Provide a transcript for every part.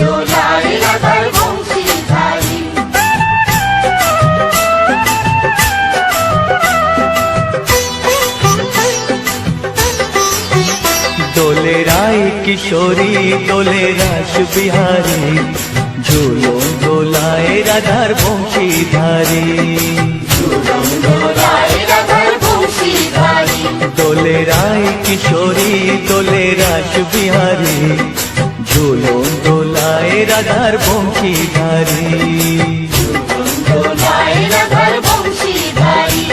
দোলায় রাধার বংশীধারী। দোলে রায় কিশোরী দোলে রাস বিহারী, ঝুলন দোলায় রাধার বংশীধারী। ঝুলন দোলায় রাধার বংশীধারী। দোলে রায় কিশোরী দোলে রাস বিহারী, ঝুলন দোলায় রাধার বংশীধারী। ঝুলন দোলায় রাধার বংশীধারী।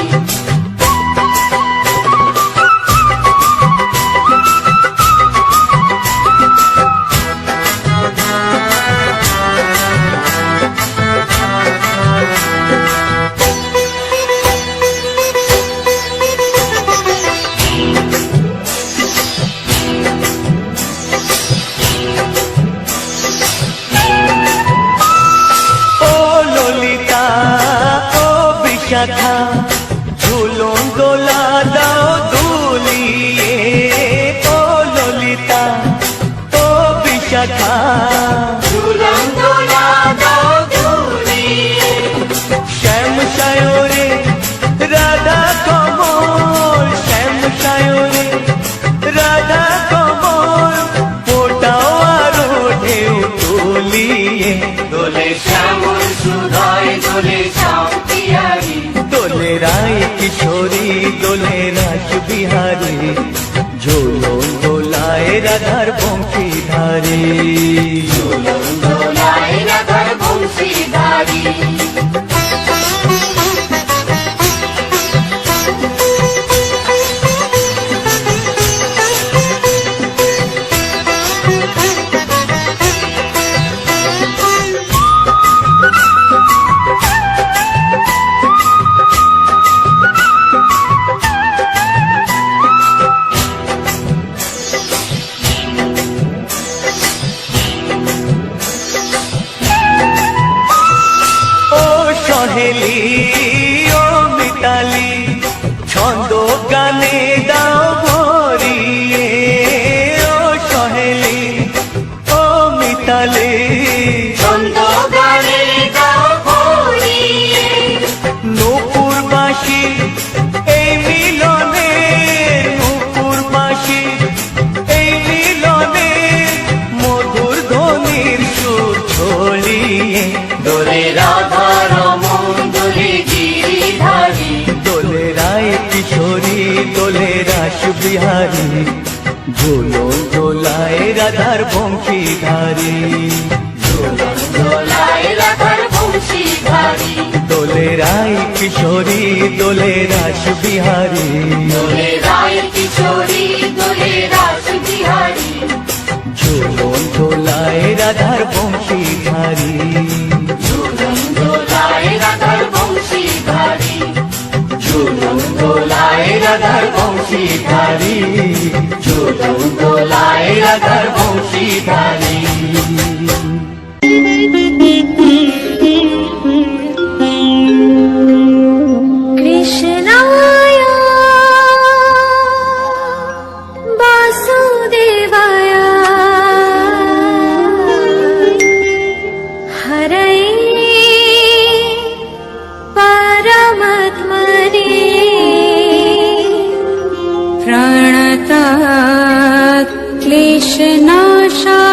শাখা ঝুলন দোলা দাও দুলিয়ে, ও ললিতা ও বিশাখা ঝুলন দোলা দাও দুলিয়ে। শ্যাম সায়রে রাধা কমল, শ্যাম সায়রে রাধা কমল, ফোটাও আরো ঢেউ তুলিয়ে। দোলে শ্যামল সুধায় দোলে শ্যাম পিয়ারী। দোলে রায় কিশোরী দোলে রাস বিহারী, ঝুলন দোলায় রাধার বংশীধারী। ঝুলন দোলায় রাধার বংশীধারী। সহেলি ও মিতালি ছন্দ গানে দাও ভরিয়ে, ও সহেলি ও মিতালি ছন্দ গানে দাও ভরিয়ে। নূপুর বাঁশি এই মিলনে, নূপুর বাঁশি এই মিলনে, মধুর ধ্বনির সুর ছড়িয়ে। দোলে রাধা রমন দোলে গিরিধারী। দোলে রায় কিশোরী দোলে রাস বিহারী, ঝুলন দোলায় রাধার বংশীধারী। ঝুলন দোলায় রাধার বংশীধারী। দোলে রায় কিশোরী দোলে রাস বিহারী, দোলে রায় কিশোরী দোলে রাস বিহারী। ঝুলন দোলায় রাধার বংশীধারী। ঝুলন দোলায় রাধার বংশীধারী। ঝুলন দোলায় রাধার বংশীধারী। ঝুলন দোলায় রাধার বংশীধারী। কৃষ্ণায় বাসুদেবায় হরয়ে পরমাত্মনে প্রণতাৎ ক্লেশনাশায়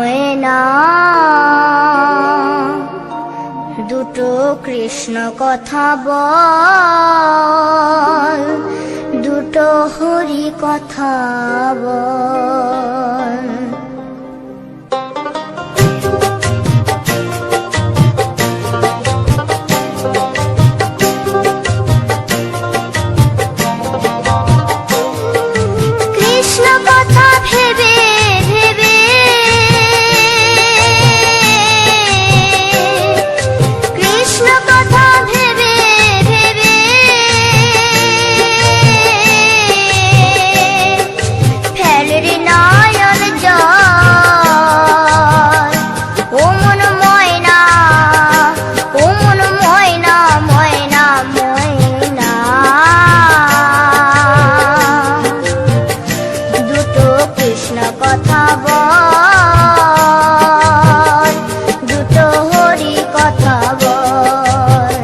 ময়না, দুটো কৃষ্ণ কথা বল, দুটো হরি কথা বল। কৃষ্ণ কথা ভেবে ভেবে, কৃষ্ণ কথা ভেবে ভেবে, ফেলরে নয়ন জল। ও মন ময়না, ও মন ময়না, ময়না ময়না, দুটো কৃষ্ণ কথা বল, দুটো হরি কথা বল।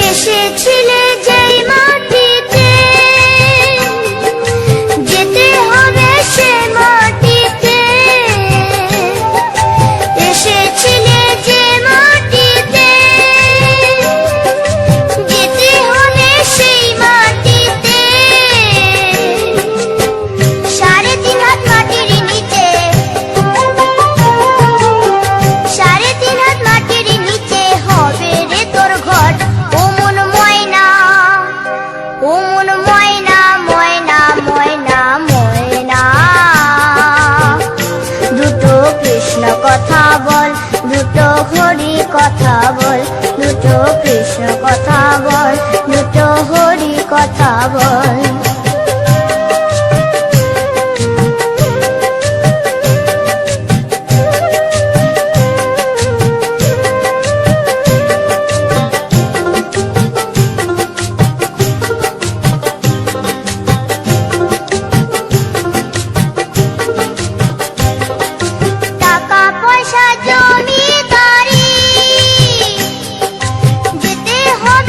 এসেছিলে যেই মাটিতে, যেতে হবে সে মাটিতে। এসেছিলে যে মাটিতে, যেতে হবে সেই মাটিতে। 3.5 হাত মাটির নিচে, 3.5 হাত মাটির নিচে হবে রে তোর ঘর। ও মন ময়না, ও মন ময়না, ময়না ময়না ময়না, দুটো কৃষ্ণ কথা বল, দুটো হরি কথা বল, দুটো কৃষ্ণ কথা বল, দুটো হরি কথা বল। টাকা পয়সা জমিদারি, যেতে হবে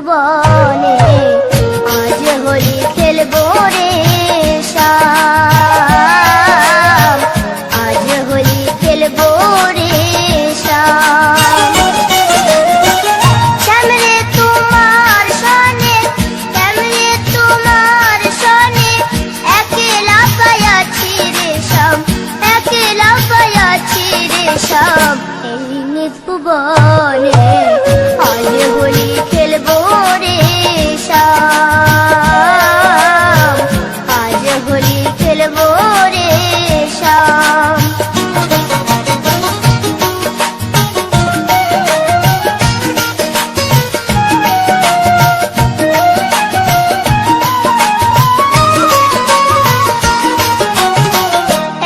ভুবনে আজ হোলি খেলবো রে শ্যাম, আজ হোলি খেলবো রে শ্যাম। শ্যামরে তোমার সনে, শ্যামরে তোমার সনে একলা পায়াছি রে শ্যাম, একলা পায়াছি রে শ্যাম। এই নিজ ভুবনে আজ হোলি খেলবো রে শ্যাম, আজ হোলি খেলবো রে শ্যাম।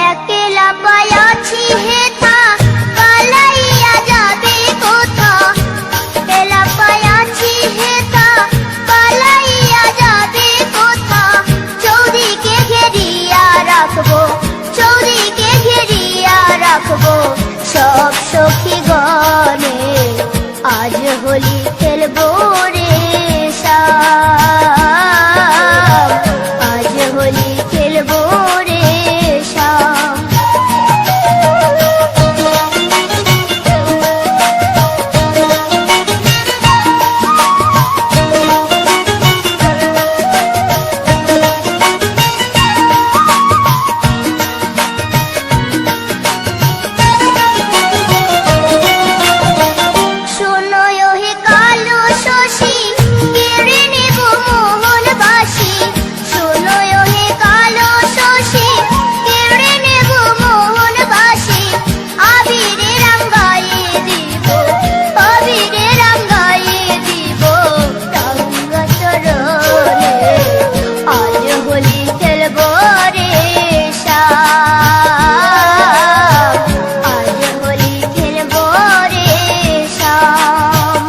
একলা পায়াছি হেথা পালাইয়া যাবে কোথা, একলা পায়াছি হেথা পালাইয়া যাবে কোথা। চৌদিকে ঘেরিয়া রাখবো, চৌদিকে ঘেরিয়া রাখবো সব সখী গণে আজ হোলি খেলবো রে শ্যাম, আজ হোলি খেলবো রে শ্যাম। শোনো হে কালো শশী কেড়ে নেব মোহন বাসি, শোনো হে কালো শশী কেড়ে নেব মোহন বাসি। আবিরে রাঙ্গাইয়ে দিব, আবিরে রাঙ্গাইয়ে দিব রাঙ্গা চরণে আজ হোলি খেলবো রে শ্যাম, আজ হোলি খেলবো রে শ্যাম।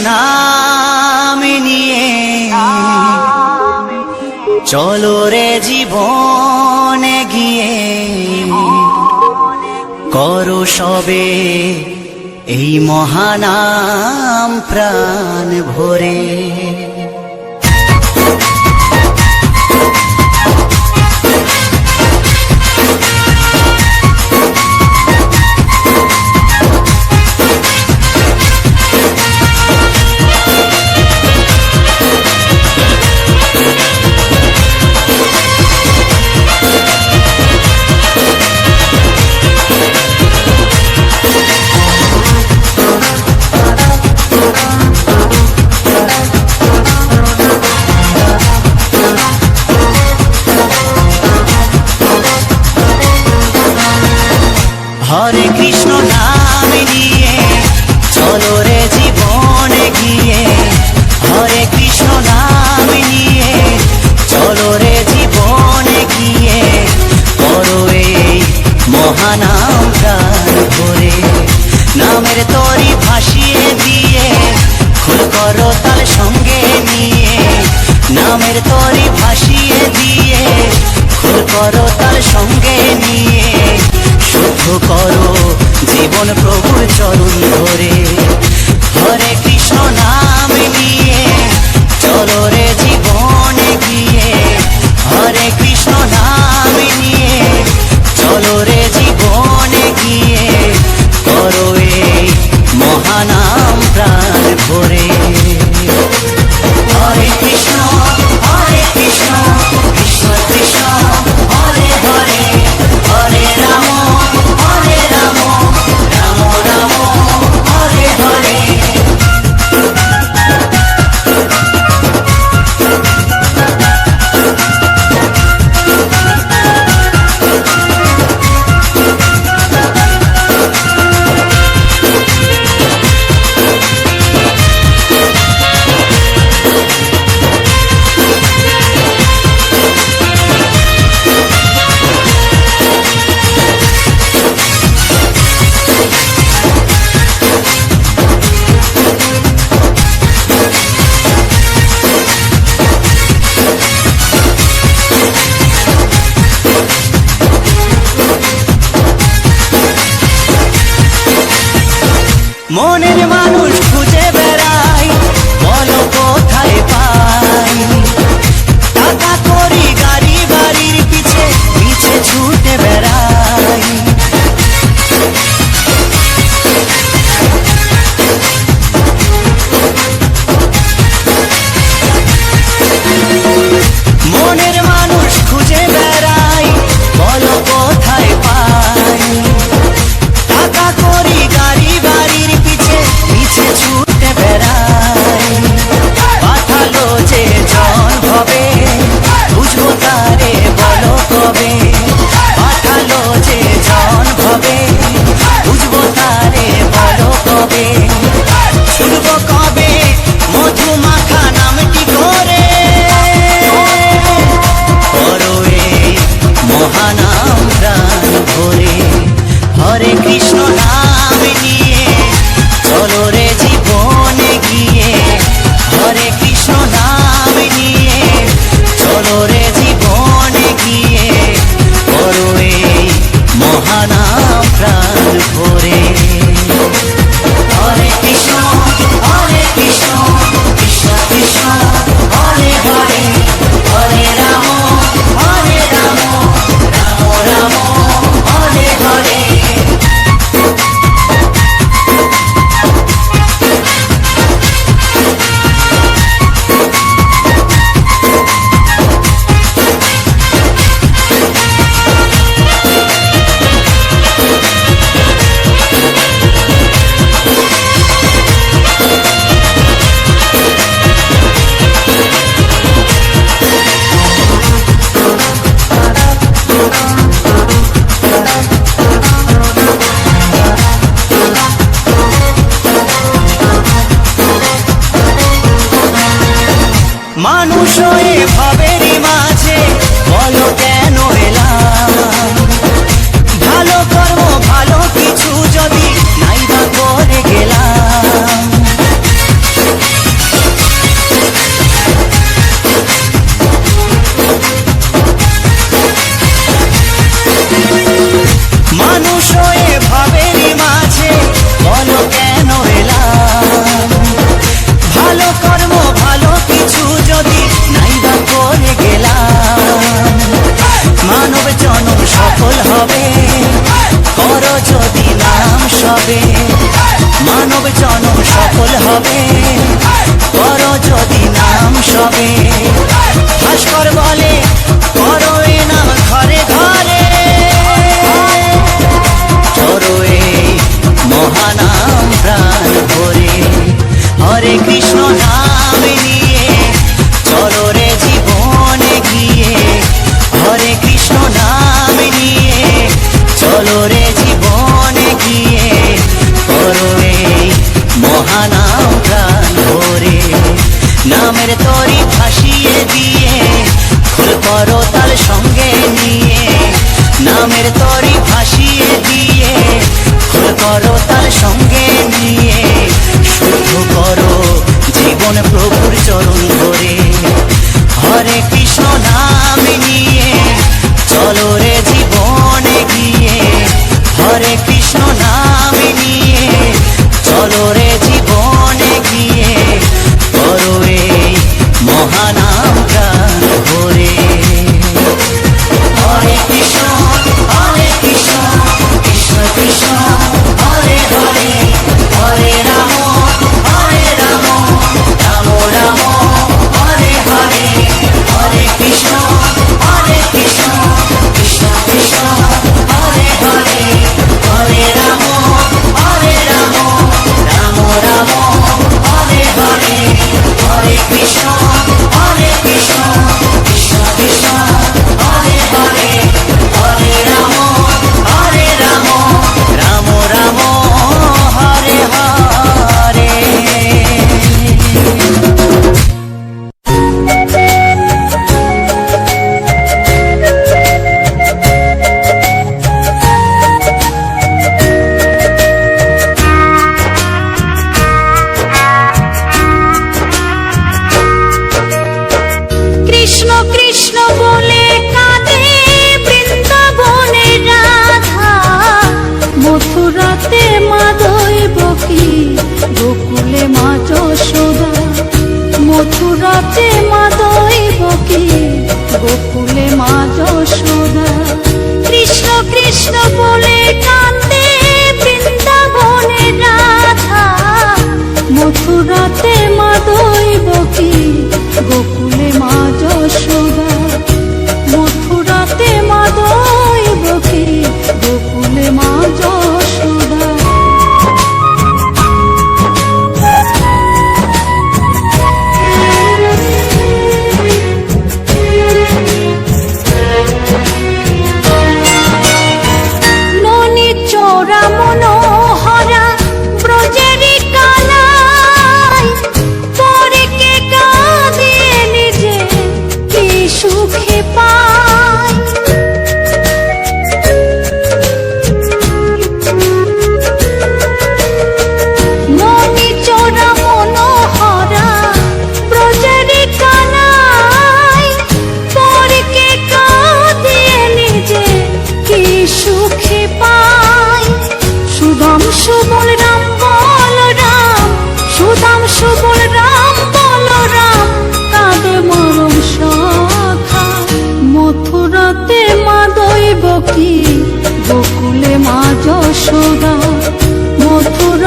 নাম নিয়ে চলো রে জীবনে গিয়ে করো সবে এই মহানাম প্রাণ ভরে। হরে কৃষ্ণ নাম নিয়ে চলো রে জীবনে গিয়ে, হরে কৃষ্ণ নাম নিয়ে চলো রে জীবনে গিয়ে করো এই মহানাম প্রাণ ভরে। নামের তরি ভাসিয়ে দিয়ে খুল করো তাল সঙ্গে নিয়ে, নামের তরি ভাসিয়ে দিয়ে খুল করো তাল সঙ্গে নিয়ে শুদ্ধ করো জীবন প্রভুর চরণ ধরে। হরে কৃষ্ণ নাম নিয়ে চলো রে জীবনে গিয়ে, হরে কৃষ্ণ নাম নিয়ে চলো রে জীবনে গিয়ে করো এই মহানাম প্রাণ ভরে। হরে কৃষ্ণ কৃষ্ণ কৃষ্ণ হরে হরে, হরে রাম রাম রাম হরে হরে। মনের মানুষ খুঁজে বেড়াই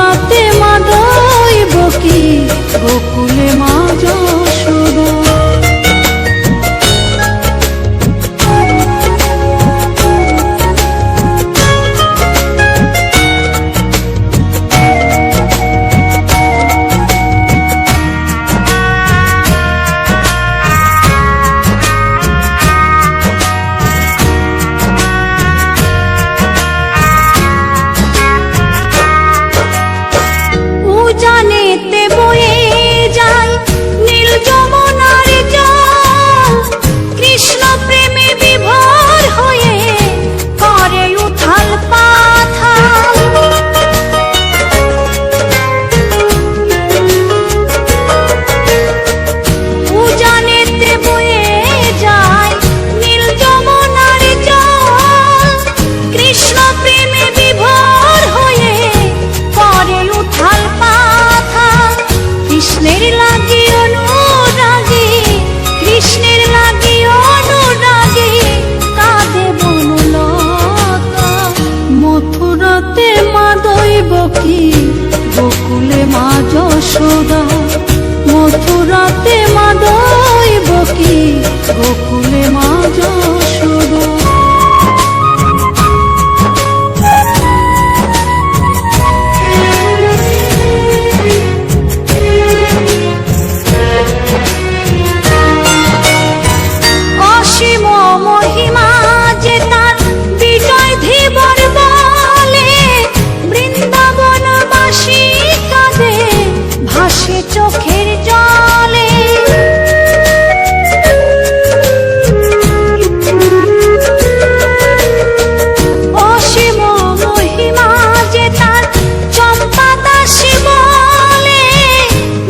মথুরাতে মা দৈবকী, গোকুলে মা যশোদা। উজানেতে বয়ে যায় নীল যমুনার জল, কৃষ্ণ প্রেমে বিভোর হয়ে করে উথাল পাথাল। উজানেতে বয়ে যায় নীল যমুনার জল, কৃষ্ণ প্রেমে বিভোর হয়ে করে উথাল পাথাল। কৃষ্ণের লাগি অনুরাগী, কৃষ্ণের লাগি অনুরাগী কাঁদে বনলতা। মথুরাতে মা দৈবকী, গোকুলে মা যশোদা। মথুরাতে মা দৈবকী, গোকুলে মা যশোদা। অসীম মহিমা যে তার বিজয় ধীবর বলে, বৃন্দাবনবাসী কাঁদে ভাসে চোখের জলে। অসীম মহিমা যে তার চম্পা দাসী বলে,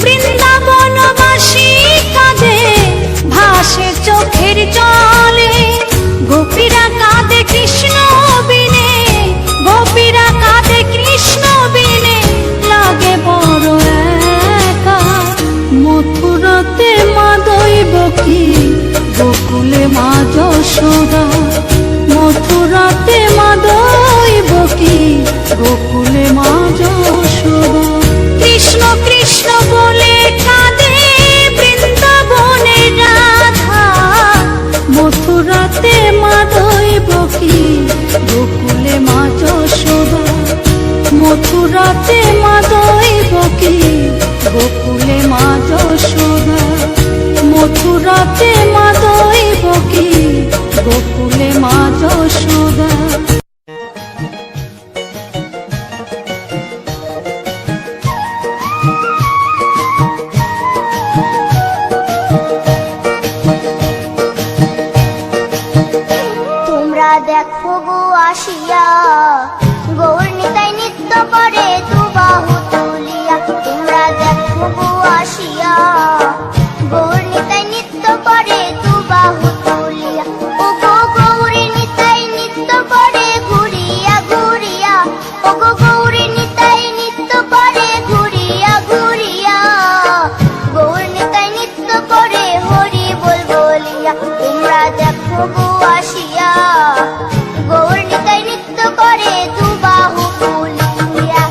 বৃন্দাবনবাসী কাঁদে ভাসে চোখের জলে। গোপীরা কাঁদে কৃষ্ণ বিনে, গোপীরা কাঁদে কৃষ্ণ বিনে লাগে বড় একা। মথুরাতে মা দৈবকী, গোকুলে মা যশোদা। মথুরাতে মা দৈবকী, গোকুলে মা যশোদা। কৃষ্ণ কৃষ্ণ বলে কাঁদে বৃন্দাবনের রাধা, মথুরাতে মা দৈবকী, গোকুলে মা যশোদা। মথুরাতে মা দৈবকী, গোকুলে মা যশোদা। মথুরাতে মা দৈবকী, গোকুলে মা যশোদা। তোমরা দেখো গো আসিয়া, গৌর নিতাই নৃত্য করে দুবাহু তুলিয়া। তোমরা দেখো গো আসিয়া, গৌর নিতাই নৃত্য করে দুবাহু তুলিয়া। ও গো গৌরী নিতাই নৃত্য করে ঘুরিয়া ঘুরিয়া, ও গো গৌরী নিতাই নৃত্য করে ঘুরিয়া ঘুরিয়া। গৌর নিতাই নৃত্য করে হরি বল বলিয়া। তোমরা দেখো গো আসিয়া, গৌর নিতাই নৃত্য করে দুবাহু তুলিয়া।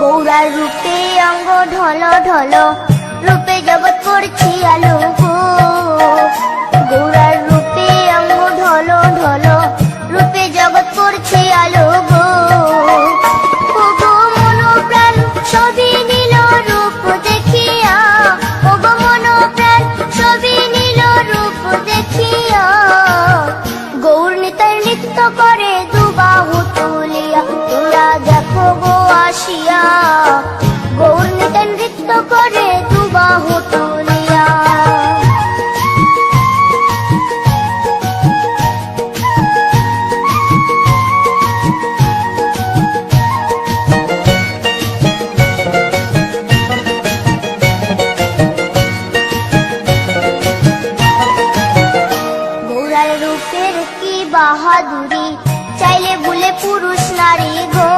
গৌরার রূপে অঙ্গ ঢল ঢল, রূপে জগৎ করছি আলো গো। গৌরার রূপে অঙ্গ ঢল ঢল, রূপে জগৎ করছি আলো গো। ও গো মন প্রাণ সবই নীল রূপ দেখিয়া, ও গো মন প্রাণ সবই নীল রূপ দেখিয়া। গৌর নিতাই নৃত্য করে দুবাহু তুলিয়া। তোমরা দেখো গো আসিয়া, গৌর নিতাই নৃত্য করে দুবাহু তুলিয়া। বাহাদুরি চাইলে ভুলে পুরুষ নারী গো।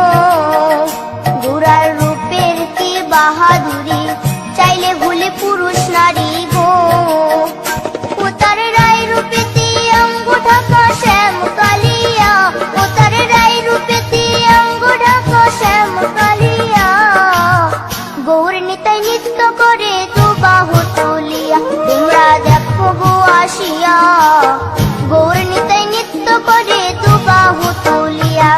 বসিয়া গৌর নিতাই নৃত্য করে দু বাহু তুলিয়া।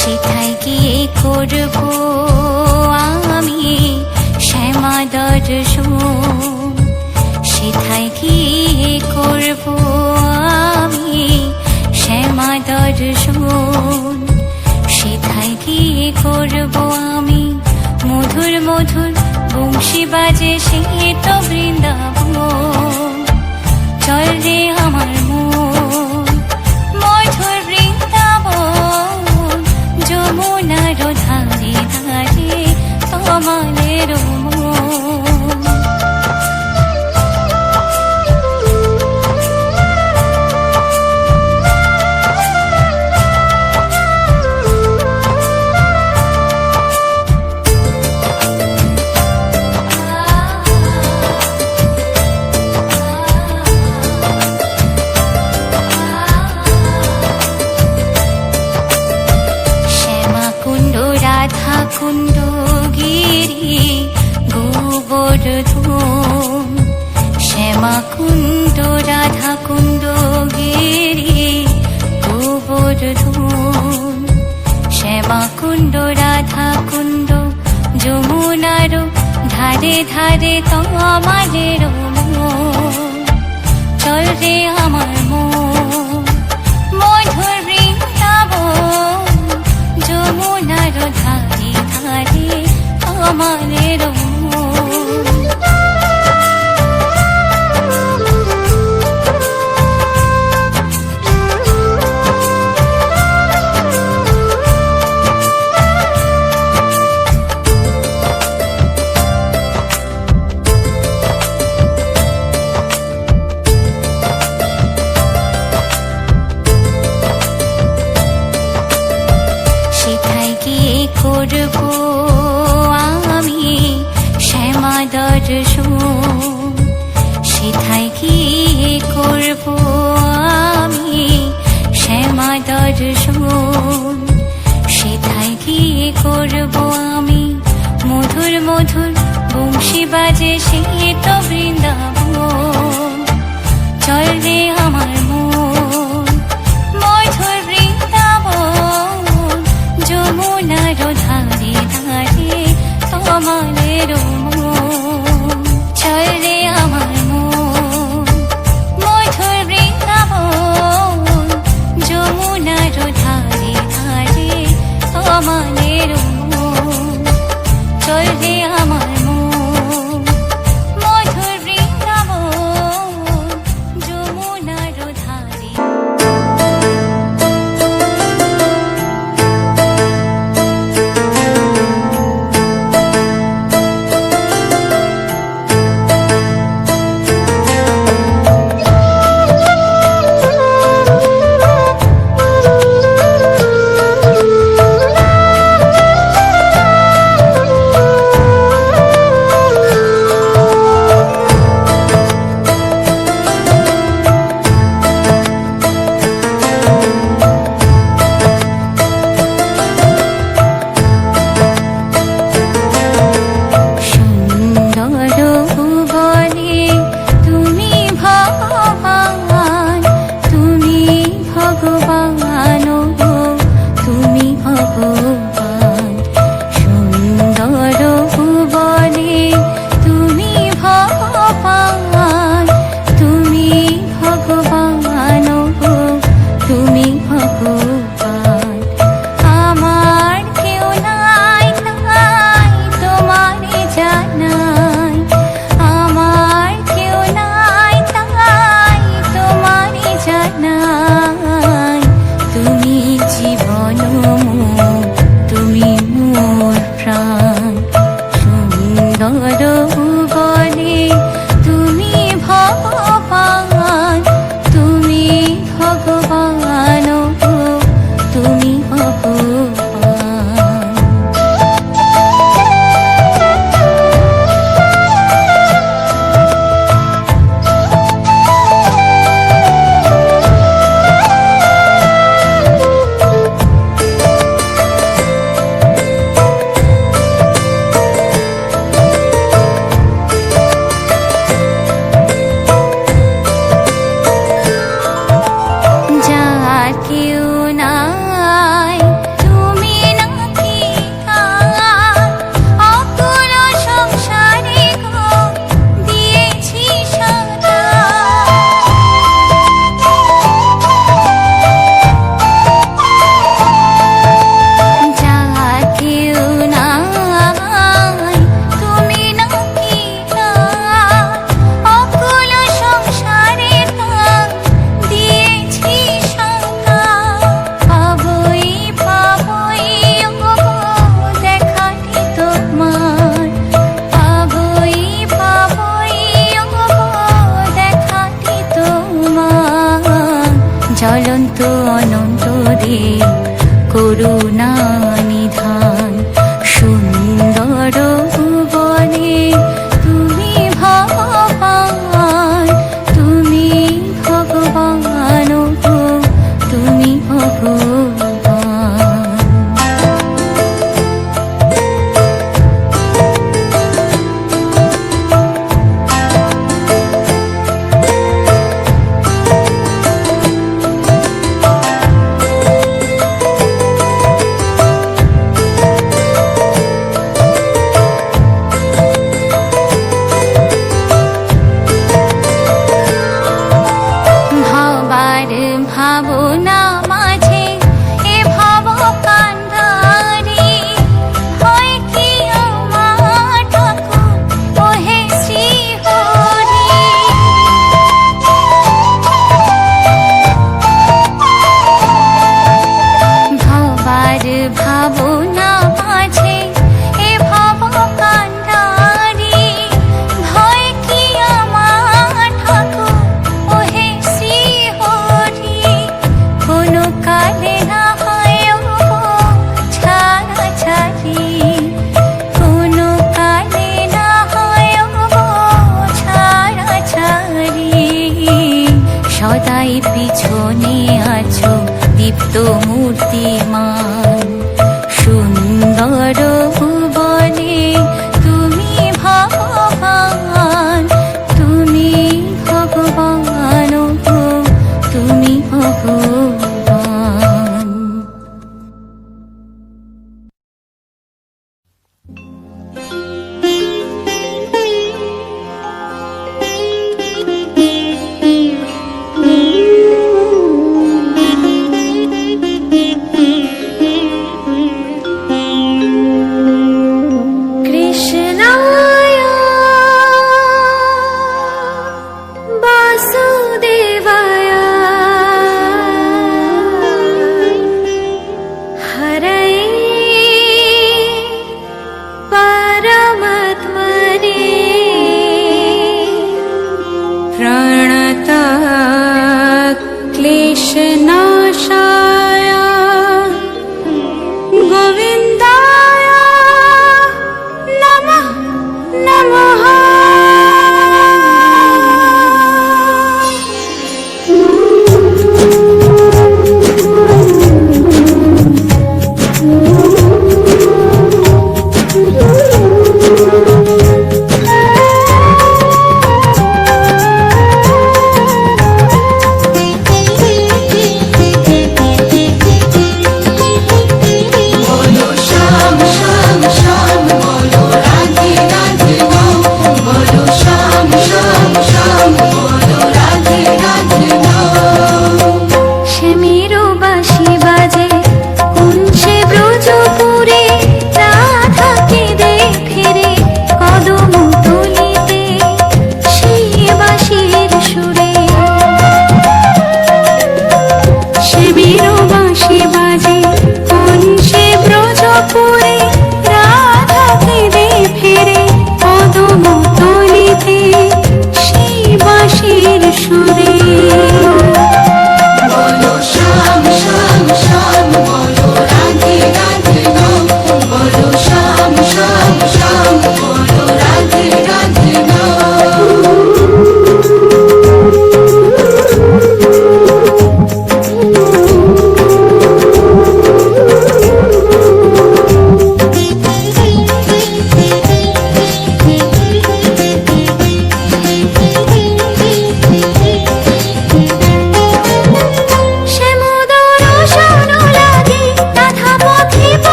সেথায় কি করব আমি শ্যামা দর্শন, সেথায় কি করব আমি মধুর মধুর বংশী বাজে সে তো বৃন্দাবন। চল রে আমার মন মধুর বৃন্দাবন, যমুনার ধারে ধারে তোমাদের মন। কুণ্ড গিরি গোবর্ধন, শ্যামা কুণ্ড রাধা কুণ্ড গিরি গোবর্ধন, শ্যামা কুণ্ড রাধা কুণ্ড যমুনার ধারে ধারে তোমাদের মন। চল রে আমার মন মধুর বৃন্দাবন, যমুনার ধারে ধারে আমাদের মন। করব আমি শ্যামা দর্শন, সেথায় কি করব আমি শ্যামা দর্শন, সেথায় কি করব আমি মধুর মধুর বংশী বাজে সে তো বৃন্দাবন। চল রে আমার মন মধুর বৃন্দাবন, যমুনার ধারে ধারে তোমাদের মন। চল রে আমার মন মধুর বৃন্দাবন, যমুনার ধারে ধারে তোমাদের মন। চল রে আমার মন মধুর বৃন্দাবন, যমুনার ধারে।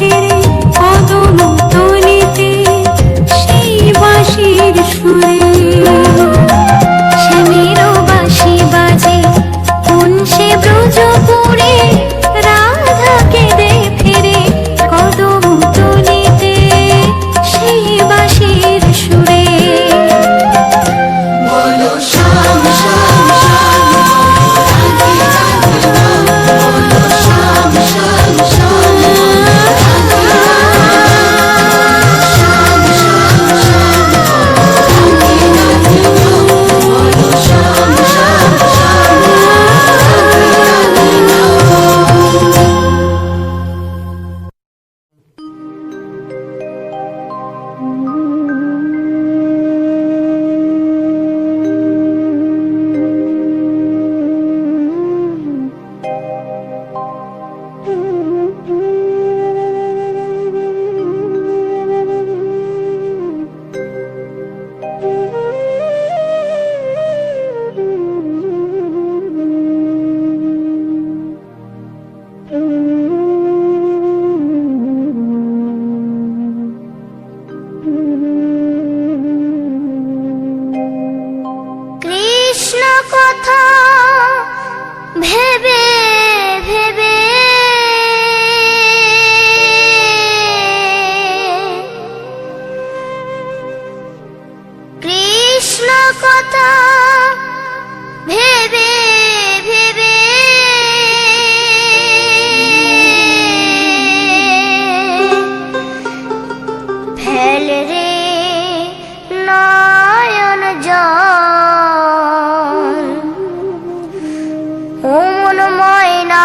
ফিরে কদম তলিতে সেই বাঁশির সুরে শ্যামেরও বাঁশি বাজে কোন সে ব্রজপুরে রাধাকে দে ফিরে কদম তলিতে সেই বাঁশির সুরে বলো শ্যাম শ্যাম শ্যাম রাধে রাধে নাম বলো শ্যাম শ্যাম শ্যাম রাধে শ্যাম শ্যাম শ্যাম রাধে রাধে নাম বলো শ্যাম শ্যাম শ্যাম রাধে রাধে নাম কৃষ্ণ কথা ভেবে ভেবে কৃষ্ণ কথা ভেবে ভেবে ফেল রে নয়ন জল ও মন ময়না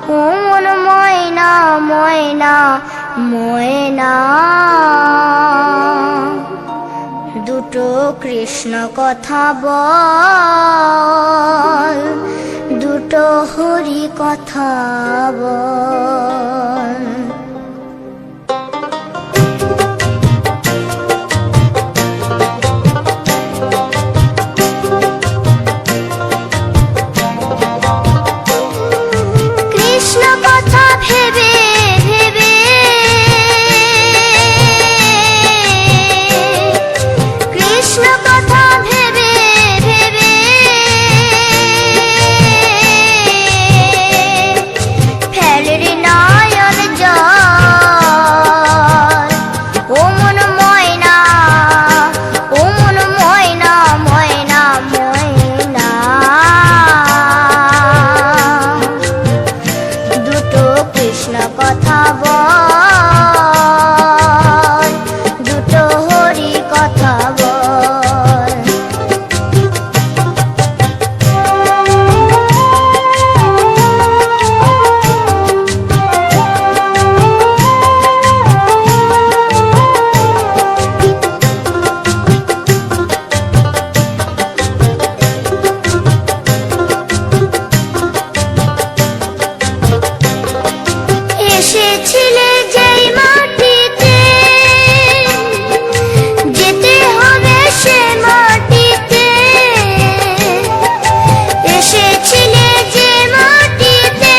ও মন ময়না ময়না ময়না দুটো কৃষ্ণ কথা বল দুটো হরি কথা বল কৃষ্ণ কথা ভেবে ভেবে কৃষ্ণ কথা ভেবে ভেবে ফেল রে নয়ন জল ও মন ময়না ও মন ময়না ময়না ময়না দুটো কৃষ্ণ কথা বল দুটো হরি কথা বল এসেছিলে যেই মাটিতে যেতে হবে সে মাটিতে এসেছিলে যে মাটিতে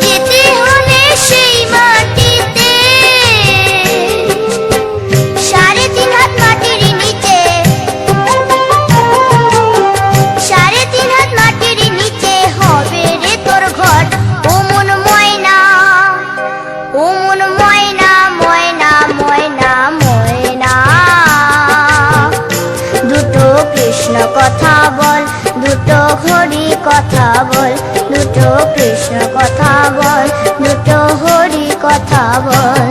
যেতে হবে সেই মাটিতে 3.5 হাত মাটির নিচে 3.5 হাত মাটির নিচে হবে রে তোর ঘর ও মন ময়না ও মন ময়না ময়না ময়না ময়না দুটো কৃষ্ণ কথা বল দুটো হরি কথা বল দুটো কৃষ্ণ কথা বল দুটো হরি কথা বল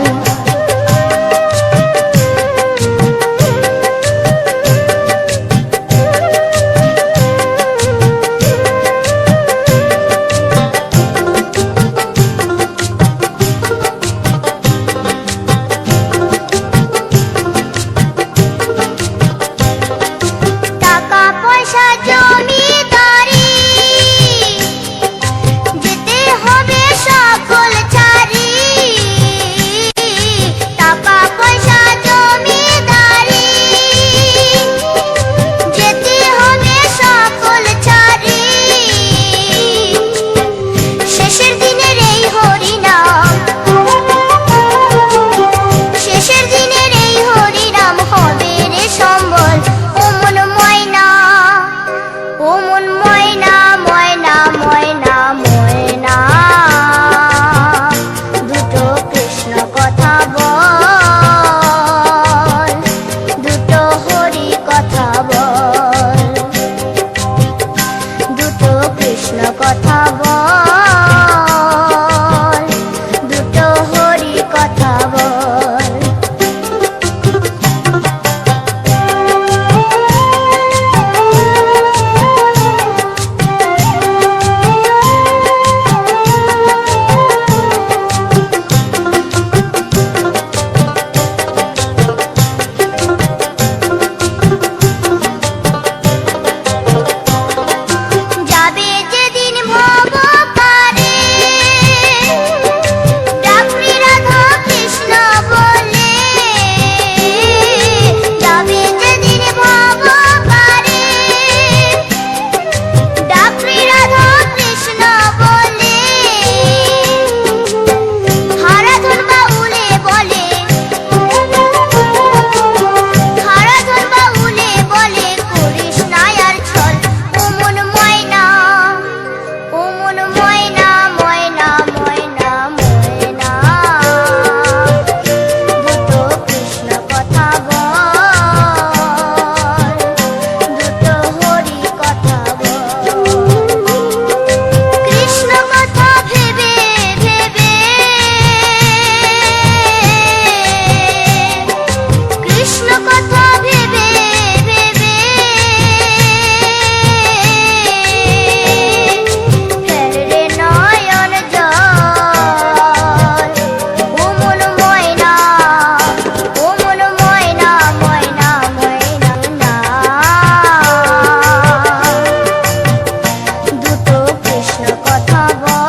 টাকা পয়সা জমিদারি যেতে হবে সকল ছাড়ি কথা বল, দুটো হরি কথা বল। যাবে যেদিন ভব পারে, ডাকবি রাধা কৃষ্ণ বলে। যাবে যেদিন ভব পারে, ডাকবি রাধা কৃষ্ণ বলে। হারাধন বাউলে বলে, হারাধন বাউলে বলে, করিস না আর ছল। ও মন ময়না, ও মন ময়না, ময়না ময়না ময়না, দুটো কৃষ্ণ কথা বল, দুটো হরি কথা বল। কৃষ্ণ কথা ভেবে ভেবে, কৃষ্ণ কথা ভেবে ভেবে, ফেল রে নয়ন জল। ও মন ময়না, ও মন ময়না, ময়না ময়না না, দুটো কৃষ্ণ কথা বল,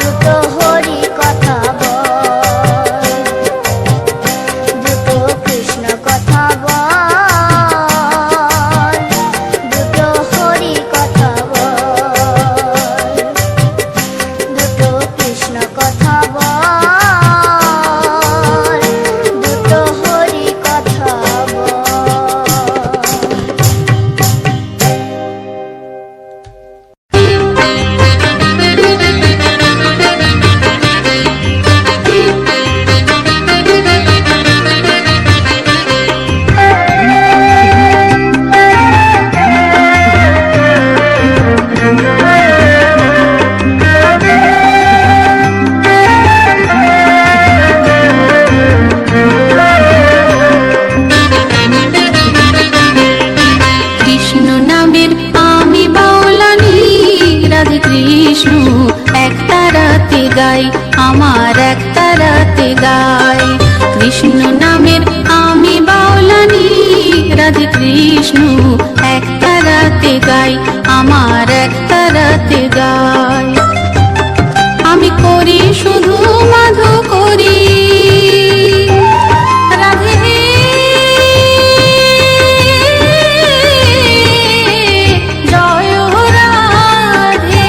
দুটো হরি কথা বল, দুটো কৃষ্ণ কথা বল, দুটো হরি কথা বল, দুটো কৃষ্ণ কথা বল, দুটো হরি কথা বল। কৃষ্ণ নামের আমি বাউলানি, রাধে কৃষ্ণ এক তারাতে গাই, আমার এক তারাতে গাই। কৃষ্ণ নামের আমি বাউলানি, রাধে কৃষ্ণ এক তারাতে গাই, আমার এক তারাতে গাই। আমি করি শুধু মাধু করি, রাধে জয় রাধে।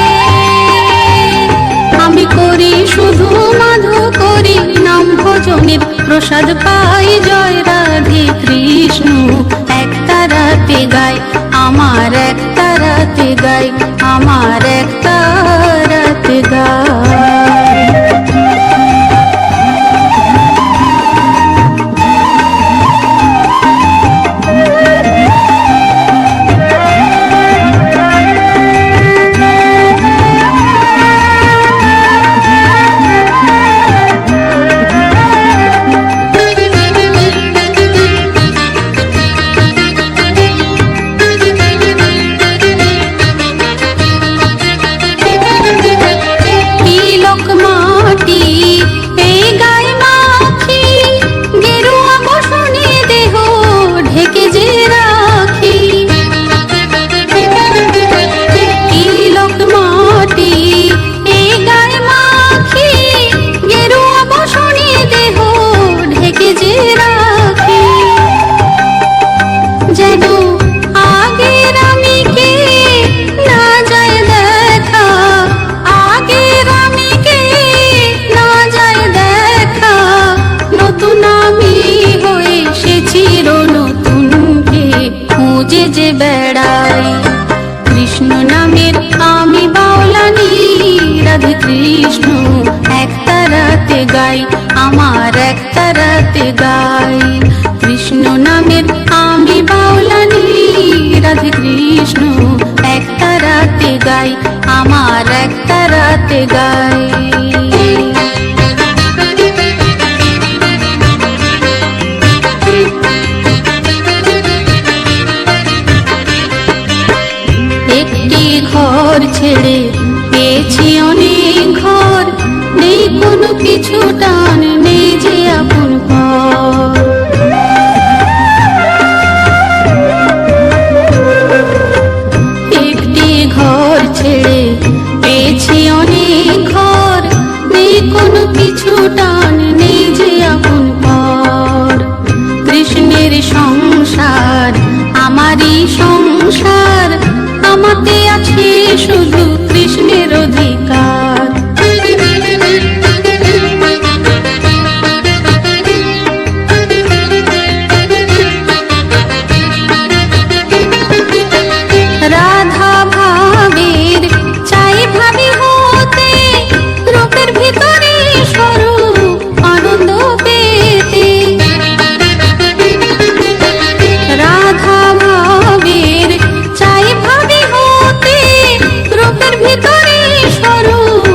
আমি করি শুধু মাধু করি, নাম ভজনের প্রসাদ পাই, জয় রাধে কৃষ্ণ এক তারাতে গাই, আমার এক তারাতে গাই, আমার এক তারাতে গাই। তিলক মাটি এই গায়ে মাখি, গেরুয়া বসনে দেহ ঢেকে যে রাখি। তিলক মাটি এই গায়ে মাখি, গেরুয়া বসনে দেহ ঢেকে যে রাখি। যেন আগের আমি কে না যায় দেখা, আগের আমি কে না যায় দেখা, নতুন আমি হয়ে এসেছি নতুনকে খুঁজে যে বেড়াই। কৃষ্ণ নামের আমি বাউলানি, রাধে কৃষ্ণ এক তারাতে গাই, আমার এক তারাতে গাই। কৃষ্ণ নামের আমি বাউলানি, রাধে কৃষ্ণ এক গাই, আমার একটা রাতে গাই। একটি ঘর ছেড়ে পেয়েছি অনেক ঘর, নেই কোনো কিছু টান, নেই যে আপন ঘর। একটি ঘর ছেড়ে পেয়েছি অনেক ঘর, নেই কোনো কিছু টান, নেই যে আপন ঘর। কৃষ্ণের সংসার আমারই সংসার, আমাতে আছে শুধু কৃষ্ণের অধিকার। রাধা ভাবের চাই ভাবি হতে, রূপের ভিতরে স্বরূপ আনন্দ পেতে। রাধা ভাবের চাই ভাবি হতে, রূপের ভিতরে স্বরূপ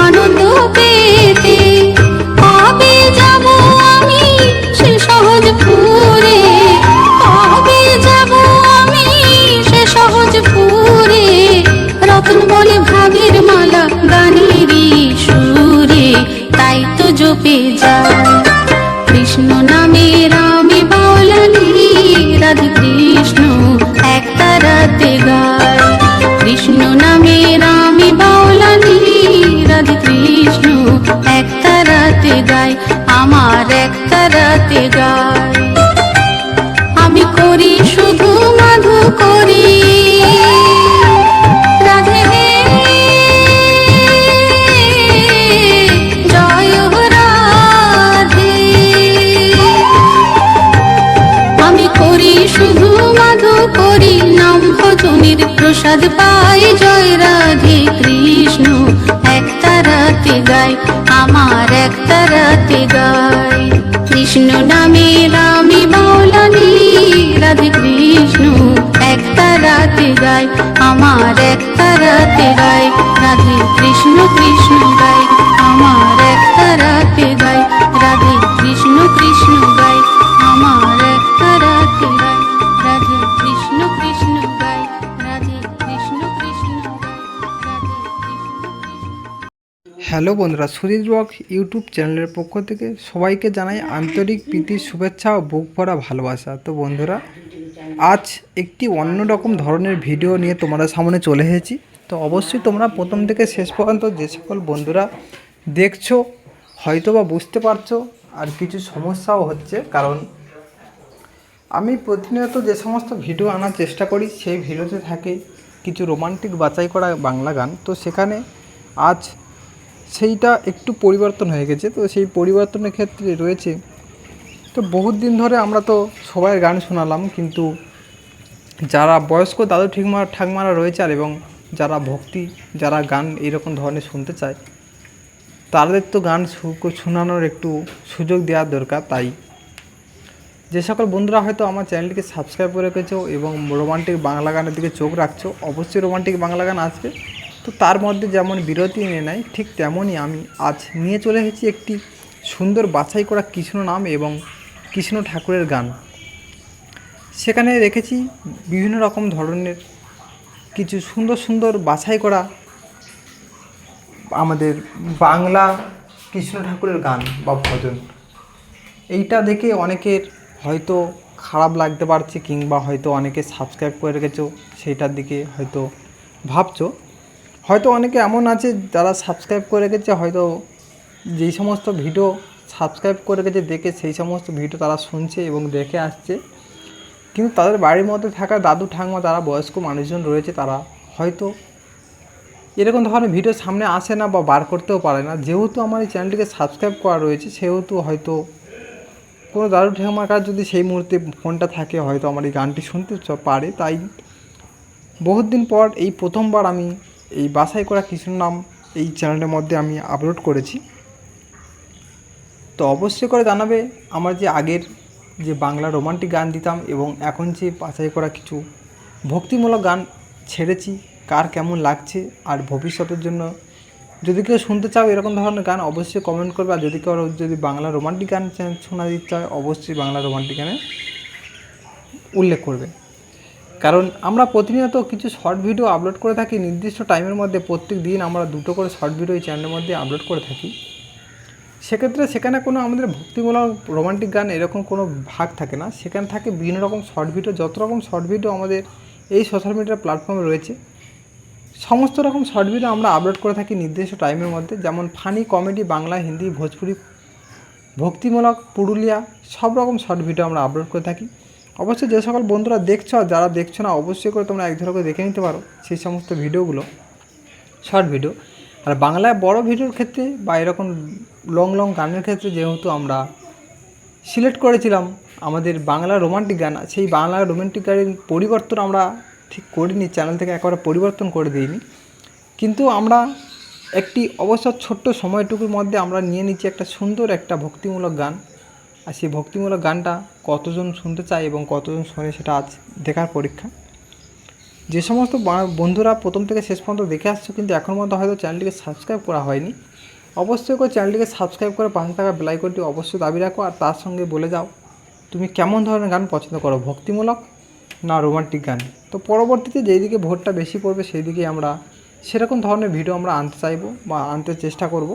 আনন্দ পেতে। কবে যাব আমি সে সহজপুরে, কবে যাব আমি সে সহজপুরে, রতন বলে ভাবের মালা গানেরই সুরে, তাই তো জপে যায় কৃষ্ণ নামের আমি বাউলানি, রাধে কৃষ্ণ একটা রাতে গায়। কৃষ্ণ নামের আমি বাউলানি, রাধে কৃষ্ণ একটা রাতে গায়, আমার একটা রাতে গায়। আমি করি শুধু মাধু করি, রাধে জয় রাধে। আমি করি শুধু মাধু করি, নাম ভজনের প্রসাদ পাই, জয় রাধে কৃষ্ণ একটা রাতে গাই, আমার একটা রাতে গাই। কৃষ্ণ নামের আমি বাউলানি, রাধে কৃষ্ণ একটা রাতে গাই, আমার একটা রাতে গাই। রাধে কৃষ্ণ কৃষ্ণ গাই, আমার একটা রাতে গাই। রাধে কৃষ্ণ কৃষ্ণ গাই, আমার একটা রাতে গাই। রাধে কৃষ্ণ কৃষ্ণ গাই, রাধে কৃষ্ণ কৃষ্ণ গাই, রাধে কৃষ্ণ কৃষ্ণ। হ্যালো বন্ধুরা, সুধীর ব্লগ ইউটিউব চ্যানেলের পক্ষ থেকে সবাইকে জানাই আন্তরিক প্রীতির শুভেচ্ছা ও বুক ভরা ভালোবাসা। তো বন্ধুরা, আজ একটি অন্যরকম ধরনের ভিডিও নিয়ে তোমাদের সামনে চলে এসেছি। তো অবশ্যই তোমরা প্রথম থেকে শেষ পর্যন্ত যে সকল বন্ধুরা দেখছো হয়তো বা বুঝতে পারছো, আর কিছু সমস্যাও হচ্ছে, কারণ আমি প্রতিনিয়ত যে সমস্ত ভিডিও আনার চেষ্টা করি সেই ভিডিওতে থাকে কিছু রোমান্টিক বাছাই করা বাংলা গান। তো সেখানে আজ সেইটা একটু পরিবর্তন হয়ে গেছে। তো সেই পরিবর্তনের ক্ষেত্রে রয়েছে, তো বহুত দিন ধরে আমরা তো সবাই গান শোনালাম, কিন্তু যারা বয়স্ক দাদু ঠাকমারা রয়েছে আর এবং যারা ভক্তি যারা গান এইরকম ধরনের শুনতে চায়, তাদের তো গান শোনানোর একটু সুযোগ দেওয়ার দরকার। তাই যে সকল বন্ধুরা হয়তো আমার চ্যানেলটিকে সাবস্ক্রাইব করে রেখেছো এবং রোমান্টিক বাংলা গানের দিকে চোখ রাখছো, অবশ্যই রোমান্টিক বাংলা গান আসবে। তো তার মধ্যে যেমন বিরতি নিয়ে নেয়, ঠিক তেমনই আমি আজ নিয়ে চলে এসেছি একটি সুন্দর বাছাই করা কৃষ্ণ নাম এবং কৃষ্ণ ঠাকুরের গান। সেখানে রেখেছি বিভিন্ন রকম ধরনের কিছু সুন্দর সুন্দর বাছাই করা আমাদের বাংলা কৃষ্ণ ঠাকুরের গান বা ভজন। এইটা দেখে অনেকের হয়তো খারাপ লাগতে পারছে, কিংবা হয়তো অনেকে সাবস্ক্রাইব করে রেখেছো সেইটার দিকে হয়তো ভাবছো। হয়তো অনেকে এমন আছে যারা সাবস্ক্রাইব করে রেখেছে, হয়তো যেই সমস্ত ভিডিও সাবস্ক্রাইব করে রেখেছে দেখে সেই সমস্ত ভিডিও তারা শুনছে এবং দেখে আসছে, কিন্তু তাদের বাড়ির মধ্যে থাকা দাদু ঠাকুমা যারা বয়স্ক মানুষজন রয়েছে, তারা হয়তো এরকম ধরনের ভিডিও সামনে আসে না বা বার করতেও পারে না। যেহেতু আমার এই চ্যানেলটিকে সাবস্ক্রাইব করা রয়েছে, সেহেতু হয়তো কোনো দাদু ঠাকুমার কাছে যদি সেই মুহূর্তে ফোনটা থাকে, হয়তো আমার এই গানটি শুনতে পারে। তাই বহুত দিন পর এই প্রথমবার আমি এই বাছাই করা কৃষ্ণ নাম এই চ্যানেলের মধ্যে আমি আপলোড করেছি। তো অবশ্যই করে জানাবে আমার যে আগের যে বাংলা রোমান্টিক গান দিতাম এবং এখন যে বাছাই করা কিছু ভক্তিমূলক গান ছেড়েছি, কার কেমন লাগছে, আর ভবিষ্যতের জন্য যদি কেউ শুনতে চাও এরকম ধরনের গান অবশ্যই কমেন্ট করবে। আর যদি কেউ যদি বাংলা রোমান্টিক গান শোনা দিতে চায় অবশ্যই বাংলা রোমান্টিক গানে উল্লেখ করবে। কারণ আমরা প্রতিনিয়ত কিছু শর্ট ভিডিও আপলোড করে থাকি নির্দিষ্ট টাইমের মধ্যে। প্রত্যেক দিন আমরা 2টো করে শর্ট ভিডিও এই চ্যানেলের মধ্যে আপলোড করে থাকি। সেক্ষেত্রে সেখানে কোনো আমাদের ভক্তিমূলক রোমান্টিক গান এরকম কোনো ভাগ থাকে না, সেখানে থাকে বিভিন্ন রকম শর্ট ভিডিও। যত রকম শর্ট ভিডিও আমাদের এই সোশ্যাল মিডিয়ার প্ল্যাটফর্মে রয়েছে সমস্ত রকম শর্ট ভিডিও আমরা আপলোড করে থাকি নির্দিষ্ট টাইমের মধ্যে। যেমন ফানি, কমেডি, বাংলা, হিন্দি, ভোজপুরি, ভক্তিমূলক, পুরুলিয়া সব রকম শর্ট ভিডিও আমরা আপলোড করে থাকি। অবশ্যই যে সকল বন্ধুরা দেখছো আর যারা দেখছো না অবশ্যই করে তোমরা এক ঝলকে দেখে নিতে পারো সেই সমস্ত ভিডিওগুলো, শর্ট ভিডিও। আর বাংলায় বড় ভিডিওর ক্ষেত্রে বা এরকম লং লং গানের ক্ষেত্রে যেহেতু আমরা সিলেক্ট করেছিলাম আমাদের বাংলা রোমান্টিক গান, সেই বাংলা রোমান্টিক গানের পরিবর্তন আমরা ঠিক করিনি, চ্যানেল থেকে একেবারে পরিবর্তন করে দিইনি। কিন্তু আমরা একটি অবশ্য ছোট্ট সময়টুকুর মধ্যে আমরা নিয়ে নিচ্ছি একটা সুন্দর একটা ভক্তিমূলক গান। আর সেই ভক্তিমূলক গানটা কতজন শুনতে চায় এবং কতজন শোনে সেটা আজ দেখার পরীক্ষা। যে সমস্ত বন্ধুরা প্রথম থেকে শেষ পর্যন্ত দেখে আসছো কিন্তু এখন পর্যন্ত হয়তো চ্যানেলটিকে সাবস্ক্রাইব করা হয়নি, অবশ্যই করে চ্যানেলটিকে সাবস্ক্রাইব করে পাশে থাকা বেল আইকনটি অবশ্যই দাবি রাখো। আর তার সঙ্গে বলে যাও তুমি কেমন ধরনের গান পছন্দ করো, ভক্তিমূলক না রোমান্টিক গান। তো পরবর্তীতে যেই দিকে ভোটটা বেশি পড়বে সেই দিকেই আমরা সেরকম ধরনের ভিডিও আমরা আনতে চাইবো বা আনতে চেষ্টা করব।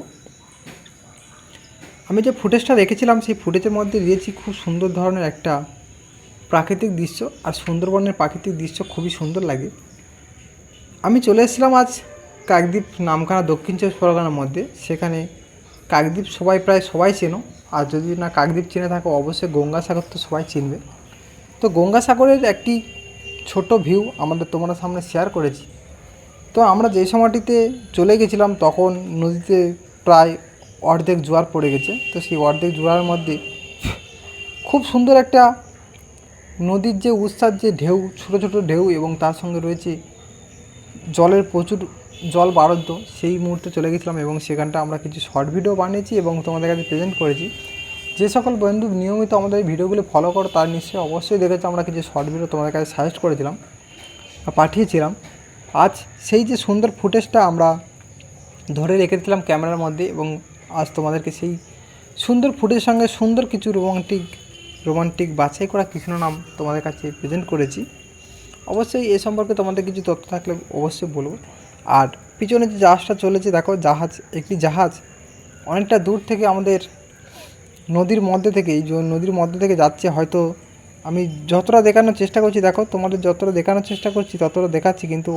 আমি যে ফুটেজটা রেখেছিলাম সেই ফুটেজের মধ্যে দিয়েছি খুব সুন্দর ধরনের একটা প্রাকৃতিক দৃশ্য। আর সুন্দরবনের প্রাকৃতিক দৃশ্য খুবই সুন্দর লাগে। আমি চলে এসেছিলাম আজ কাকদ্বীপ নামখানা দক্ষিণ চব্বিশ পরগনার মধ্যে। সেখানে কাকদ্বীপ প্রায় সবাই চেনো, আর যদি না কাকদ্বীপ চিনে থাকো অবশ্যই গঙ্গাসাগর তো সবাই চিনবে। তো গঙ্গাসাগরের একটি ছোট ভিউ তোমাদের সামনে শেয়ার করেছি। তো আমরা যেই সময়টিতে চলে গেছিলাম তখন নদীতে প্রায় অর্ধেক জোয়ার পড়ে গেছে। তো সেই অর্ধেক জোয়ারের মধ্যে খুব সুন্দর একটা নদীর যে উৎসার যে ঢেউ, ছোটো ছোটো ঢেউ, এবং তার সঙ্গে রয়েছে জলের প্রচুর জল বাড়ন্ত, সেই মুহূর্তে চলে গেছিলাম এবং সেখানটা আমরা কিছু শর্ট ভিডিও বানিয়েছি এবং তোমাদের কাছে প্রেজেন্ট করেছি। যে সকল বন্ধু নিয়মিত আমাদের এই ভিডিওগুলো ফলো করো তার নিশ্চয়ই অবশ্যই দেখেছো আমরা কিছু শর্ট ভিডিও তোমাদের কাছে সাজেস্ট করেছিলাম বা পাঠিয়েছিলাম। আজ সেই যে সুন্দর ফুটেজটা আমরা ধরে রেখেছিলাম ক্যামেরার মধ্যে এবং আজ তোমাদেরকে সেই সুন্দর ফুটেজের সঙ্গে সুন্দর কিছু রোমান্টিক বাছাই করা কিছু নাম তোমাদের কাছে প্রেজেন্ট করেছি। অবশ্যই এ সম্পর্কে তোমাদের কিছু তথ্য থাকলে অবশ্যই বলবো। আর পিছনে যে জাহাজটা চলেছে দেখো, একটি জাহাজ অনেকটা দূর থেকে আমাদের নদীর মধ্যে থেকে যাচ্ছে। হয়তো আমি যতটা দেখানোর চেষ্টা করছি দেখো, তোমাদের যতটা দেখানোর চেষ্টা করছি ততটা দেখাচ্ছি, কিন্তু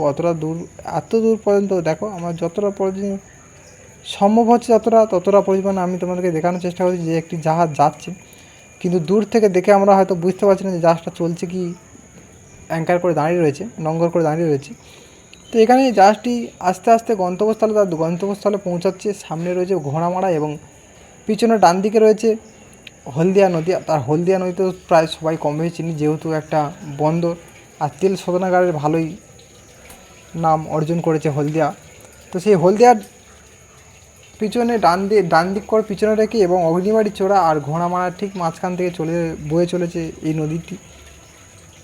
এত দূর পর্যন্ত দেখো আমার যতটা পর্যন্ত সম্ভব হচ্ছে ততটা পরিমাণে আমি তোমাদেরকে দেখানোর চেষ্টা করছি যে একটি জাহাজ যাচ্ছে। কিন্তু দূর থেকে দেখে আমরা হয়তো বুঝতে পারছি না যে জাহাজটা চলছে কি অ্যাঙ্কার করে দাঁড়িয়ে রয়েছে, নঙ্গর করে দাঁড়িয়ে রয়েছে। তো এখানে জাহাজটি আস্তে আস্তে গন্তব্যস্থলে পৌঁছাচ্ছে। সামনে রয়েছে ঘোড়ামারা এবং পিছনে ডান দিকে রয়েছে হলদিয়া নদী। তার হলদিয়া নদী তো প্রায় সবাই কম বেশি চিনি, যেহেতু একটা বন্দর আর তেল শোধনাগারের ভালোই নাম অর্জন করেছে হলদিয়া। তো সেই হলদিয়ার পিছনে ডান দিক করে পিছনে রেখে এবং অগ্নিবাড়ি চোরা আর ঘোড়ামারার ঠিক মাঝখান থেকে বয়ে চলেছে এই নদীটি।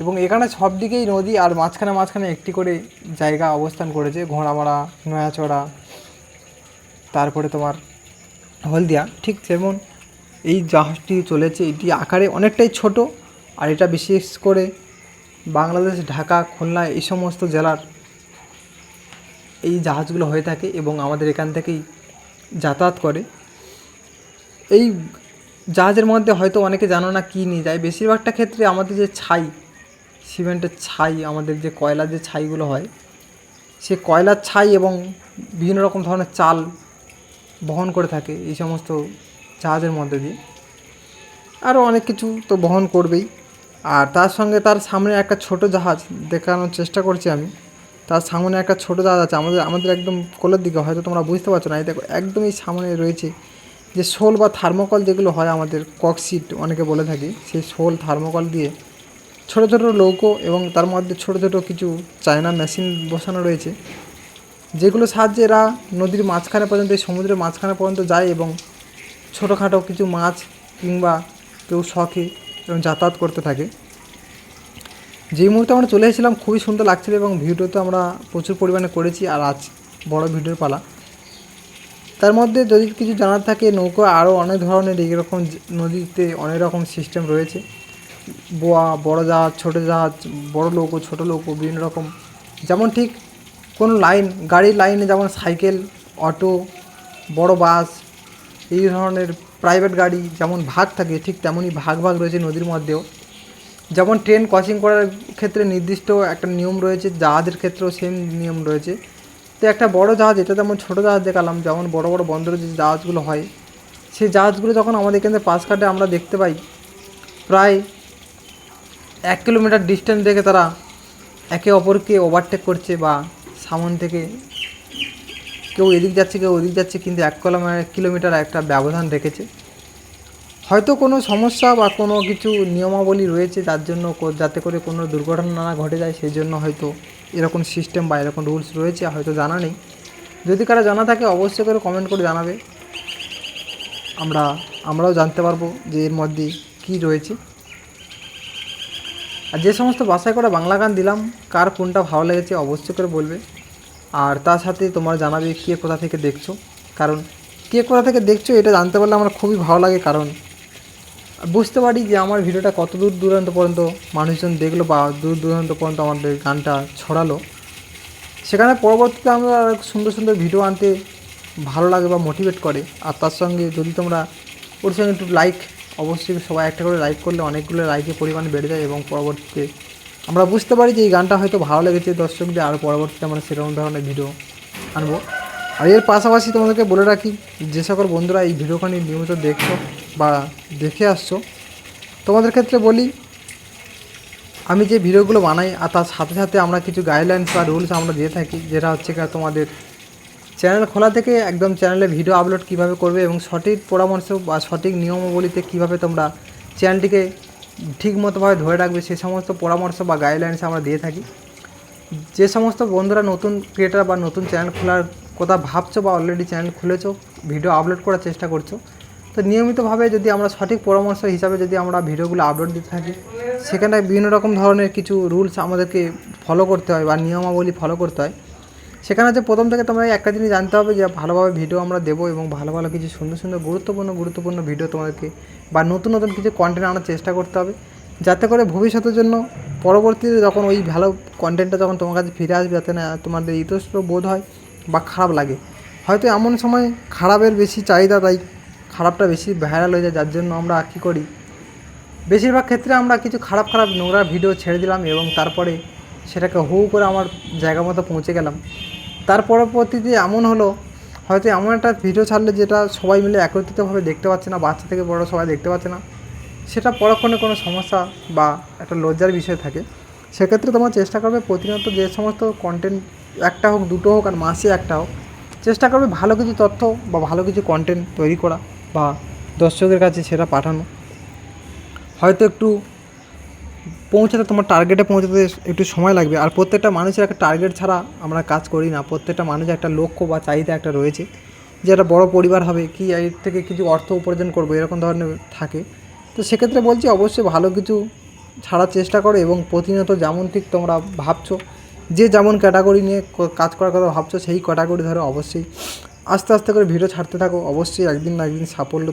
এবং এখানে সব দিকেই নদী আর মাঝখানে একটি করে জায়গা অবস্থান করেছে, ঘোড়ামারা, নয়াচড়া, তারপরে তোমার হলদিয়া। ঠিক যেমন এই জাহাজটি চলেছে, এটি আকারে অনেকটাই ছোট। আর এটা বিশেষ করে বাংলাদেশ, ঢাকা, খুলনা এই সমস্ত জেলার এই জাহাজগুলো হয়ে থাকে এবং আমাদের এখান থেকেই যাতায়াত করে। এই জাহাজের মধ্যে হয়তো অনেকে জানো না কী নিয়ে যায়। বেশিরভাগটা ক্ষেত্রে আমাদের যে সিমেন্টের ছাই, আমাদের যে কয়লার যে ছাইগুলো হয়, সে কয়লার ছাই এবং বিভিন্ন রকম ধরনের চাল বহন করে থাকে এই সমস্ত জাহাজের মধ্যে দিয়ে। আরও অনেক কিছু তো বহন করবেই। আর তার সঙ্গে তার সামনে একটা ছোট জাহাজ দেখানোর চেষ্টা করছি আমি। তার সামনে একটা ছোট জাহাজ আছে আমাদের একদম কোলের দিকে, হয়তো তোমরা বুঝতে পারছো না। এই দেখো একদমই সামনে রয়েছে যে শোল বা থার্মোকল যেগুলো হয় আমাদের ককশিট অনেকে বলে থাকি, সেই শোল থার্মোকল দিয়ে ছোটো ছোটো নৌকো এবং তার মধ্যে ছোটো ছোটো কিছু চায়না মেশিন বসানো রয়েছে, যেগুলো সাহায্যে এরা নদীর মাঝখানে পর্যন্ত, এই সমুদ্রের মাঝখানে পর্যন্ত যায় এবং ছোটোখাটো কিছু মাছ কিংবা কেউ শখে এবং যাতায়াত করতে থাকে। যেই মুহূর্তে আমরা চলে এসেছিলাম খুবই সুন্দর লাগছিল এবং ভিডিও তো আমরা প্রচুর পরিমাণে করেছি। আর আজ বড় ভিডিওর পালা। তার মধ্যে যদি কিছু জানার থাকে, নৌকো আরও অনেক ধরনের এইরকম নদীতে অনেক রকম সিস্টেম রয়েছে। বোয়া, বড় জাহাজ, ছোটো জাহাজ, বড় নৌকো, ছোটো নৌকো, বিভিন্ন রকম। যেমন ঠিক কোনো লাইন, গাড়ির লাইনে যেমন সাইকেল, অটো, বড় বাস, এই ধরনের প্রাইভেট গাড়ি যেমন ভাগ থাকে, ঠিক তেমনই ভাগ ভাগ রয়েছে নদীর মধ্যেও। যেমন ট্রেন ক্রসিং করার ক্ষেত্রে নির্দিষ্ট একটা নিয়ম রয়েছে, জাহাজের ক্ষেত্রেও সেম নিয়ম রয়েছে। তো একটা বড় জাহাজ, এটা যেমন ছোটো জাহাজ দেখালাম, যেমন বড় বড় বন্দরে যে জাহাজগুলো হয়, সেই জাহাজগুলো যখন আমাদের এখান থেকে পাশ কাটে আমরা দেখতে পাই প্রায় 1 কিলোমিটার ডিস্টেন্স থেকে তারা একে অপরকে ওভারটেক করছে, বা সামন থেকে কেউ এদিক যাচ্ছে কেউ ওদিক যাচ্ছে, কিন্তু 1 কিলোমিটার একটা ব্যবধান রেখেছে। হয়তো কোনো সমস্যা বা কোনো কিছু নিয়মাবলী রয়েছে যার জন্য, যাতে করে কোনো দুর্ঘটনা না ঘটে যায়, সেই জন্য হয়তো এরকম সিস্টেম বা এরকম রুলস রয়েছে, হয়তো জানা নেই। যদি কারো জানা থাকে অবশ্যই করে কমেন্ট করে জানাবে, আমরাও জানতে পারবো যে এর মধ্যে কী রয়েছে। আর যে সমস্ত ভাষায় করে বাংলা গান দিলাম, কার কোনটা ভালো লেগেছে অবশ্যই করে বলবে। আর তার সাথে তোমরা জানাবে কে কোথা থেকে দেখছো, কারণ কে কোথা থেকে দেখছো এটা জানতে পারলে আমার খুবই ভালো লাগে। কারণ বুঝতে পারি যে আমার ভিডিওটা কত দূর দূরান্ত পর্যন্ত মানুষজন দেখলো, বা দূর দূরান্ত পর্যন্ত আমাদের গানটা ছড়ালো। সেখানে পরবর্তীতে আমরা সুন্দর সুন্দর ভিডিও আনতে ভালো লাগে বা মোটিভেট করে। আর তার সঙ্গে যদি তোমরা ওর সঙ্গে একটু লাইক, অবশ্যই সবাই একটা করে লাইক করলে অনেকগুলো লাইকের পরিমাণ বেড়ে যায়, এবং পরবর্তীতে আমরা বুঝতে পারি যে এই গানটা হয়তো ভালো লেগেছে দর্শকদের, আর পরবর্তীতে আমরা সেরকম ধরনের ভিডিও আনবো। আর এর পাশাপাশি তোমাদেরকে বলে রাখি, যে সকল বন্ধুরা এই ভিডিওখানি নিয়মিত দেখছো বা দেখে আসছো, তোমাদের ক্ষেত্রে বলি, আমি যে ভিডিওগুলো বানাই আর তার সাথে সাথে আমরা কিছু গাইডলাইন্স বা রুলস আমরা দিয়ে থাকি, যেটা হচ্ছে তোমাদের চ্যানেল খোলা থেকে একদম চ্যানেলে ভিডিও আপলোড কীভাবে করবে, এবং সঠিক পরামর্শ বা সঠিক নিয়মাবলীতে কীভাবে তোমরা চ্যানেলটিকে ঠিকমতোভাবে ধরে রাখবে, সে সমস্ত পরামর্শ বা গাইডলাইন্স আমরা দিয়ে থাকি। যে সমস্ত বন্ধুরা নতুন ক্রিয়েটার বা নতুন চ্যানেল খোলার কথা ভাবছো, বা অলরেডি চ্যানেল খুলেছো, ভিডিও আপলোড করার চেষ্টা করছো, তো নিয়মিতভাবে যদি আমরা সঠিক পরামর্শ হিসাবে যদি আমরা ভিডিওগুলো আপলোড দিতে থাকি, সেখানে বিভিন্ন রকম ধরনের কিছু রুলস আমাদেরকে ফলো করতে হয় বা নিয়মাবলী ফলো করতে হয়। সেখানে যে প্রথম থেকে তোমরা একটা জিনিস জানতে হবে যে ভালোভাবে ভিডিও আমরা দেবো, এবং ভালো ভালো কিছু সুন্দর সুন্দর গুরুত্বপূর্ণ ভিডিও তোমাদেরকে বা নতুন নতুন কিছু কন্টেন্ট আনার চেষ্টা করতে হবে, যাতে করে ভবিষ্যতের জন্য পরবর্তীতে যখন ওই ভালো কন্টেন্টটা যখন তোমার কাছে ফিরে আসবে, যাতে না তোমাদের ইতস্তত বোধ হয় বা খারাপ লাগে। হয়তো এমন সময় খারাপের বেশি চাহিদা, তাই খারাপটা বেশি ভাইরাল হয়ে যায়, যার জন্য আমরা কী করি, বেশিরভাগ ক্ষেত্রে আমরা কিছু খারাপ নোংরা ভিডিও ছেড়ে দিলাম, এবং তারপরে সেটাকে হু করে আমার জায়গা মতো পৌঁছে গেলাম। তার পরবর্তীতে এমন হলো, হয়তো এমন একটা ভিডিও ছাড়লে যেটা সবাই মিলে একত্রিতভাবে দেখতে পাচ্ছে না, বাচ্চা থেকে বড় সবাই দেখতে পাচ্ছে না, সেটা পরক্ষণে কোনো সমস্যা বা একটা লজ্জার বিষয় থাকে। সেক্ষেত্রে তোমার চেষ্টা করবে প্রতিনিয়ত যে সমস্ত কন্টেন্ট, একটা হোক দুটো হোক আর মাসে একটা হোক, চেষ্টা করবে ভালো কিছু তথ্য বা ভালো কিছু কন্টেন্ট তৈরি করা বা দর্শকদের কাছে সেটা পাঠানো। হয়তো একটু পৌঁছাতে, তোমার টার্গেটে পৌঁছাতে একটু সময় লাগবে। আর প্রত্যেকটা মানুষের একটা টার্গেট ছাড়া আমরা কাজ করি না। প্রত্যেকটা মানুষের একটা লক্ষ্য বা চাহিদা একটা রয়েছে, যে একটা বড়ো পরিবার হবে, কি এর থেকে কিছু অর্থ উপার্জন করবো, এরকম ধরনের থাকে। তো সেক্ষেত্রে বলছি অবশ্যই ভালো কিছু ছাড়ার চেষ্টা করো, এবং প্রতিনিয়ত যেমন ঠিক তোমরা ভাবছো, যে যেমন ক্যাটাগরি নিয়ে কাজ করার কথা ভাবছো, সেই ক্যাটাগরি ধরে অবশ্যই আস্তে আস্তে করে ভিডিও ছাড়তে থাকো। অবশ্যই একদিন না একদিন সাফল্য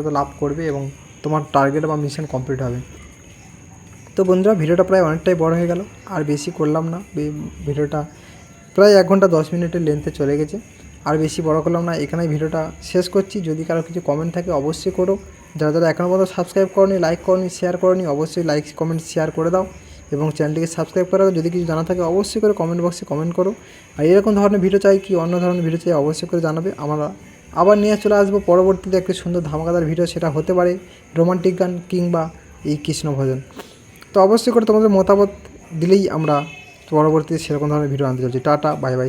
তো লাভ করবে, এবং তোমার টার্গেট বা মিশন কমপ্লিট হবে। তো বন্ধুরা, ভিডিওটা প্রায় অনেকটাই বড় হয়ে গেল, আর বেশি করলাম না। ভিডিওটা প্রায় 1 ঘন্টা 10 মিনিটের লেন্থে চলে গেছে, আর বেশি বড় করলাম না। এখানেই ভিডিওটা শেষ করছি। যদি কারো কিছু কমেন্ট থাকে অবশ্যই করো। যারা এখনও পর্যন্ত সাবস্ক্রাইব করনি, লাইক করনি, শেয়ার করনি, অবশ্যই লাইক কমেন্ট শেয়ার করে দাও, এবং চ্যানেলটিকে সাবস্ক্রাইব করে দাও। যদি কিছু জানা থাকে অবশ্যই করে কমেন্ট বক্সে কমেন্ট করো। আর এরকম ধরনের ভিডিও চাই কি অন্য ধরনের ভিডিও চাই অবশ্যই করে জানাবে। আমরা আবার নিয়ে চলে আসবো পরবর্তীতে একটি সুন্দর ধামাকাদার ভিডিও। সেটা হতে পারে রোমান্টিক গান কিংবা এই কৃষ্ণ ভজন। তো অবশ্যই করে তোমাদের মতামত দিলেই আমরা পরবর্তীতে সেরকম ধরনের ভিডিও আনতে চলছি। Tata, bye bye.